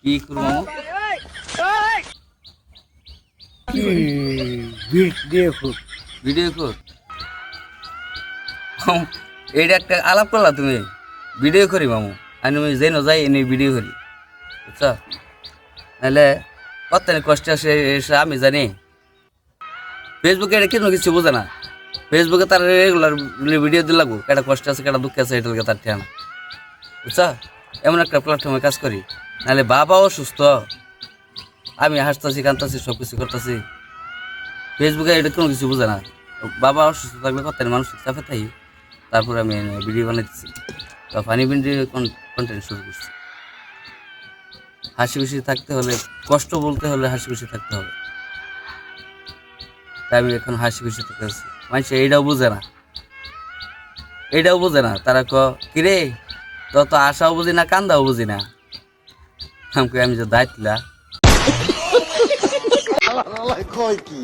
কি করবো মামু? ভিডিও কর। এইটা একটা আলাপ করলা তুমি, ভিডিও করি মামু। আমি যেন যাই এনে ভিডিও করি, বুঝছো? নাহলে কত কষ্ট আসে এসে আমি জানি। ফেসবুকে এটা কিন্তু কিছু বোঝে না। ফেসবুকে তার রেগুলার ভিডিও দিয়ে লাগবো, কেটা কষ্ট আছে কেটা দুঃখ আছে, এটা তার ঠিকানা, বুঝছো? এমন একটা প্ল্যাটফর্মে কাজ করি। নাহলে বাবাও সুস্থ, আমি হাসতেছি কাঁদতেছি সব কিছু করতেছি। ফেসবুকে এটা কোনো কিছু বোঝে না। বাবা অসুস্থ থাকলে কত মানুষ চাপে থাকি, তারপরে আমি ভিডিও বানাইতেছি বা ফানি ভিডিও কন্টেন্ট শুরু করছি। হাসি খুশি থাকতে হলে, কষ্ট বলতে হলে হাসি খুশি থাকতে হবে। তাই আমি এখন হাসি খুশি থাকতেছি। মানুষ এইটাও বোঝে না, এইটাও বোঝে না। তারা কিরে তত আশাও বুঝি না, কান্দাও বুঝি না। আমি যে দায়িত্ব কয় কি